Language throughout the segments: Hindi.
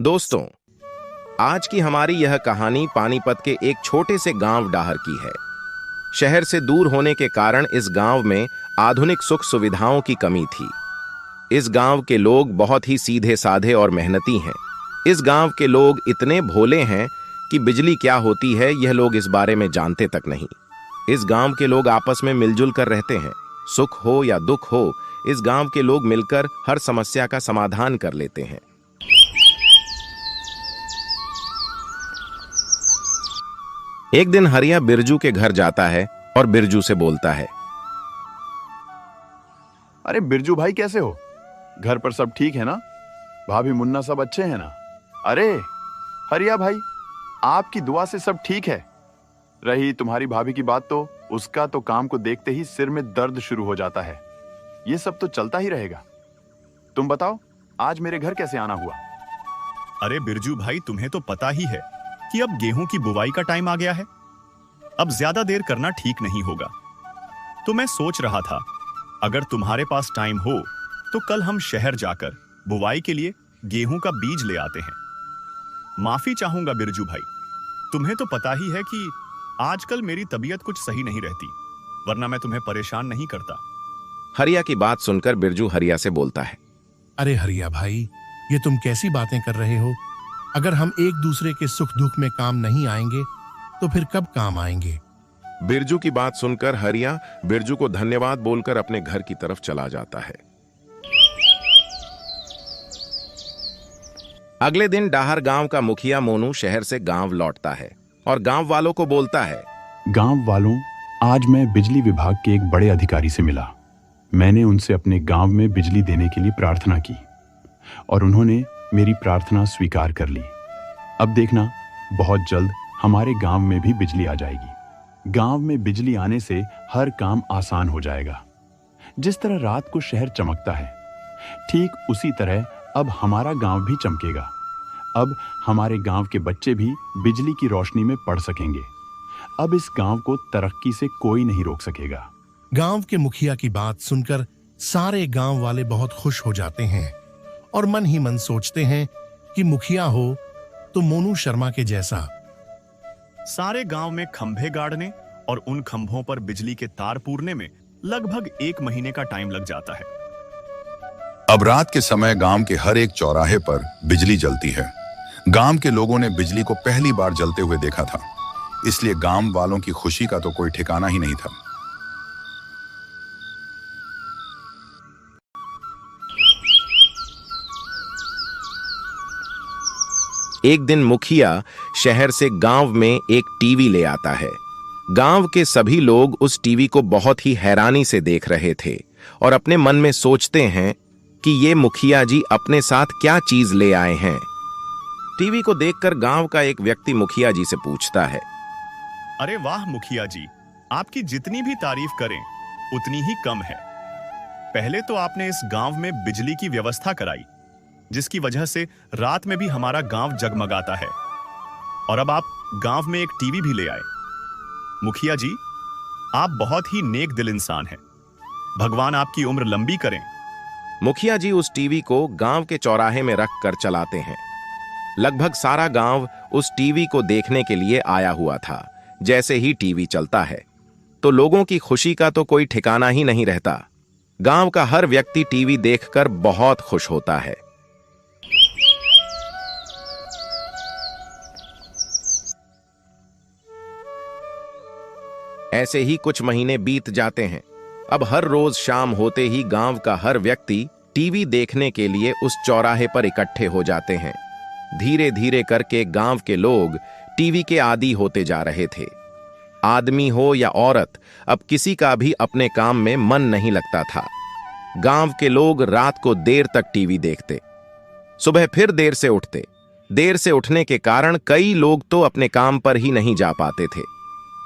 दोस्तों, आज की हमारी यह कहानी पानीपत के एक छोटे से गांव डाहर की है। शहर से दूर होने के कारण इस गांव में आधुनिक सुख सुविधाओं की कमी थी। इस गांव के लोग बहुत ही सीधे साधे और मेहनती हैं। इस गांव के लोग इतने भोले हैं कि बिजली क्या होती है यह लोग इस बारे में जानते तक नहीं। इस गांव के लोग आपस में मिलजुल कर रहते हैं। सुख हो या दुख हो, इस गांव के लोग मिलकर हर समस्या का समाधान कर लेते हैं। एक दिन हरिया बिरजू के घर जाता है और बिरजू से बोलता है। अरे बिरजू भाई, कैसे हो? घर पर सब ठीक है ना? भाभी मुन्ना सब अच्छे हैं ना? अरे हरिया भाई, आपकी दुआ से सब ठीक है। रही तुम्हारी भाभी की बात, तो उसका तो काम को देखते ही सिर में दर्द शुरू हो जाता है। ये सब तो चलता ही रहेगा। तुम बताओ, आज मेरे घर कैसे आना हुआ? अरे बिरजू भाई, तुम्हें तो पता ही है कि अब गेहूं की बुवाई का टाइम आ गया है। अब ज्यादा देर करना ठीक नहीं होगा। तो मैं सोच रहा था, अगर तुम्हारे पास टाइम हो तो कल हम शहर जाकर बुवाई के लिए गेहूं का बीज ले आते हैं। माफी चाहूंगा बिरजू भाई, तुम्हें तो पता ही है कि आजकल मेरी तबीयत कुछ सही नहीं रहती, वरना मैं तुम्हें परेशान नहीं करता। हरिया की बात सुनकर बिरजू हरिया से बोलता है। अरे हरिया भाई, ये तुम कैसी बातें कर रहे हो? अगर हम एक दूसरे के सुख दुख में काम नहीं आएंगे तो फिर कब काम आएंगे? बिरजू की बात सुनकर हरिया बिरजू को धन्यवाद बोलकर अपने घर की तरफ चला जाता है। अगले दिन डाहर गांव का मुखिया मोनू शहर से गांव लौटता है और गांव वालों को बोलता है। गांव वालों, आज मैं बिजली विभाग के एक बड़े अधिकारी से मिला। मैंने उनसे अपने गांव में बिजली देने के लिए प्रार्थना की और उन्होंने मेरी प्रार्थना स्वीकार कर ली। अब देखना, बहुत जल्द हमारे गांव में भी बिजली आ जाएगी। गांव में बिजली आने से हर काम आसान हो जाएगा। जिस तरह रात को शहर चमकता है, ठीक उसी तरह अब हमारा गांव भी चमकेगा। अब हमारे गांव के बच्चे भी बिजली की रोशनी में पढ़ सकेंगे। अब इस गांव को तरक्की से कोई नहीं रोक सकेगा। गांव के मुखिया की बात सुनकर सारे गांव वाले बहुत खुश हो जाते हैं और मन ही मन सोचते हैं कि मुखिया हो तो मोनू शर्मा के जैसा। सारे गांव में खंभे गाड़ने और उन खंभों पर बिजली के तार पूरने में लगभग 1 महीने का टाइम लग जाता है। अब रात के समय गांव के हर एक चौराहे पर बिजली जलती है। गांव के लोगों ने बिजली को पहली बार जलते हुए देखा था, इसलिए गांव वालों की खुशी का तो कोई ठिकाना ही नहीं था। एक दिन मुखिया शहर से गांव में एक टीवी ले आता है। गांव के सभी लोग उस टीवी को बहुत ही हैरानी से देख रहे थे और अपने मन में सोचते हैं कि ये मुखिया जी अपने साथ क्या चीज ले आए हैं। टीवी को देखकर गांव का एक व्यक्ति मुखिया जी से पूछता है। अरे वाह मुखिया जी, आपकी जितनी भी तारीफ करें उतनी ही कम है। पहले तो आपने इस गांव में बिजली की व्यवस्था कराई, जिसकी वजह से रात में भी हमारा गांव जगमगाता है, और अब आप गांव में एक टीवी भी ले आए। मुखिया जी, आप बहुत ही नेक दिल इंसान हैं। भगवान आपकी उम्र लंबी करें। मुखिया जी उस टीवी को गांव के चौराहे में रख कर चलाते हैं। लगभग सारा गांव उस टीवी को देखने के लिए आया हुआ था। जैसे ही टीवी चलता है तो लोगों की खुशी का तो कोई ठिकाना ही नहीं रहता। गांव का हर व्यक्ति टीवी देखकर बहुत खुश होता है। ऐसे ही कुछ महीने बीत जाते हैं। अब हर रोज शाम होते ही गांव का हर व्यक्ति टीवी देखने के लिए उस चौराहे पर इकट्ठे हो जाते हैं। धीरे धीरे करके गांव के लोग टीवी के आदी होते जा रहे थे। आदमी हो या औरत, अब किसी का भी अपने काम में मन नहीं लगता था। गांव के लोग रात को देर तक टीवी देखते, सुबह फिर देर से उठते। देर से उठने के कारण कई लोग तो अपने काम पर ही नहीं जा पाते थे।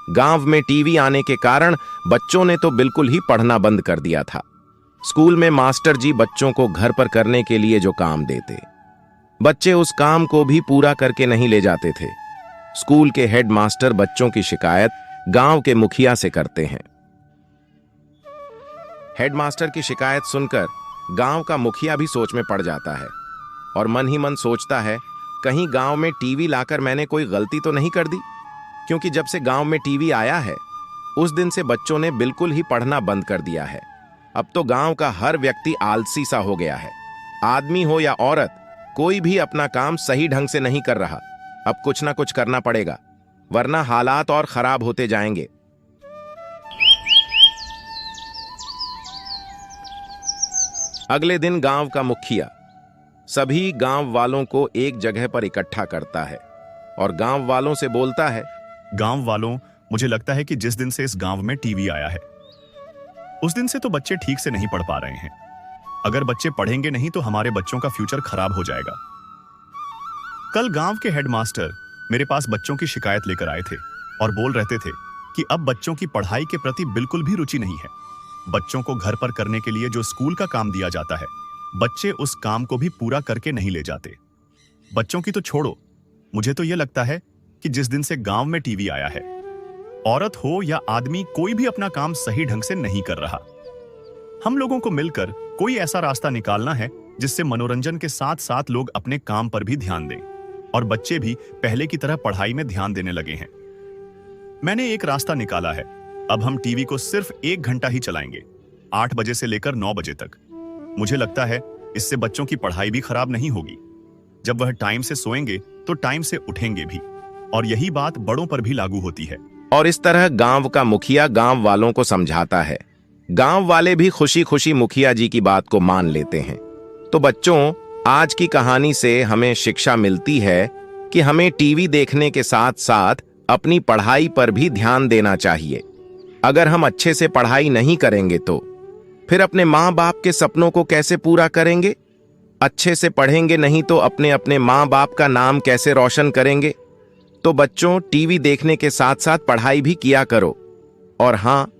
गांव में टीवी आने के कारण बच्चों ने तो बिल्कुल ही पढ़ना बंद कर दिया था। स्कूल में मास्टर जी बच्चों को घर पर करने के लिए जो काम देते, बच्चे उस काम को भी पूरा करके नहीं ले जाते थे। स्कूल के हेड मास्टर बच्चों की शिकायत गांव के मुखिया से करते हैं। हेडमास्टर की शिकायत सुनकर गांव का मुखिया भी सोच में पड़ जाता है और मन ही मन सोचता है कहीं गांव में टीवी लाकर मैंने कोई गलती तो नहीं कर दी, क्योंकि जब से गांव में टीवी आया है उस दिन से बच्चों ने बिल्कुल ही पढ़ना बंद कर दिया है। अब तो गांव का हर व्यक्ति आलसी सा हो गया है। आदमी हो या औरत, कोई भी अपना काम सही ढंग से नहीं कर रहा। अब कुछ ना कुछ करना पड़ेगा, वरना हालात और खराब होते जाएंगे। अगले दिन गांव का मुखिया सभी गांव वालों को एक जगह पर इकट्ठा करता है और गांव वालों से बोलता है, गांव वालों, मुझे लगता है कि जिस दिन से इस गांव में टीवी आया है उस दिन से तो बच्चे ठीक से नहीं पढ़ पा रहे हैं। अगर बच्चे पढ़ेंगे नहीं तो हमारे बच्चों का फ्यूचर खराब हो जाएगा। कल गांव के हेडमास्टर मेरे पास बच्चों की शिकायत लेकर आए थे और बोल रहे थे कि अब बच्चों की पढ़ाई के प्रति बिल्कुल भी रुचि नहीं है। बच्चों को घर पर करने के लिए जो स्कूल का काम दिया जाता है, बच्चे उस काम को भी पूरा करके नहीं ले जाते। बच्चों की तो छोड़ो, मुझे तो यह लगता है कि जिस दिन से गांव में टीवी आया है, औरत हो या आदमी, कोई भी अपना काम सही ढंग से नहीं कर रहा। हम लोगों को मिलकर कोई ऐसा रास्ता निकालना है जिससे मनोरंजन के साथ साथ लोग अपने काम पर भी ध्यान दें और बच्चे भी पहले की तरह पढ़ाई में ध्यान देने लगे हैं। मैंने एक रास्ता निकाला है। अब हम टीवी को सिर्फ 1 घंटा ही चलाएंगे, 8 बजे से लेकर 9 बजे तक। मुझे लगता है इससे बच्चों की पढ़ाई भी खराब नहीं होगी। जब वह टाइम से सोएंगे तो टाइम से उठेंगे भी, और यही बात बड़ों पर भी लागू होती है। और इस तरह गांव का मुखिया गांव वालों को समझाता है। गांव वाले भी खुशी खुशी मुखिया जी की बात को मान लेते हैं। तो बच्चों, आज की कहानी से हमें शिक्षा मिलती है कि हमें टीवी देखने के साथ साथ अपनी पढ़ाई पर भी ध्यान देना चाहिए। अगर हम अच्छे से पढ़ाई नहीं करेंगे तो फिर अपने माँ बाप के सपनों को कैसे पूरा करेंगे? अच्छे से पढ़ेंगे नहीं तो अपने अपने माँ बाप का नाम कैसे रोशन करेंगे? तो बच्चों, टीवी देखने के साथ साथ पढ़ाई भी किया करो। और हाँ,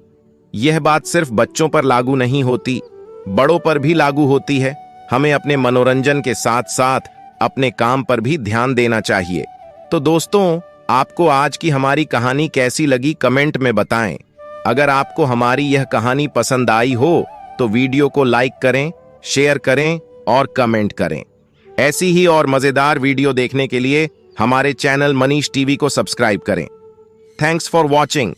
यह बात सिर्फ बच्चों पर लागू नहीं होती, बड़ों पर भी लागू होती है। हमें अपने मनोरंजन के साथ साथ अपने काम पर भी ध्यान देना चाहिए। तो दोस्तों, आपको आज की हमारी कहानी कैसी लगी कमेंट में बताएं। अगर आपको हमारी यह कहानी पसंद आई हो तो वीडियो को लाइक करें, शेयर करें और कमेंट करें। ऐसी ही और मजेदार वीडियो देखने के लिए हमारे चैनल मनीष टीवी को सब्सक्राइब करें। Thanks for watching.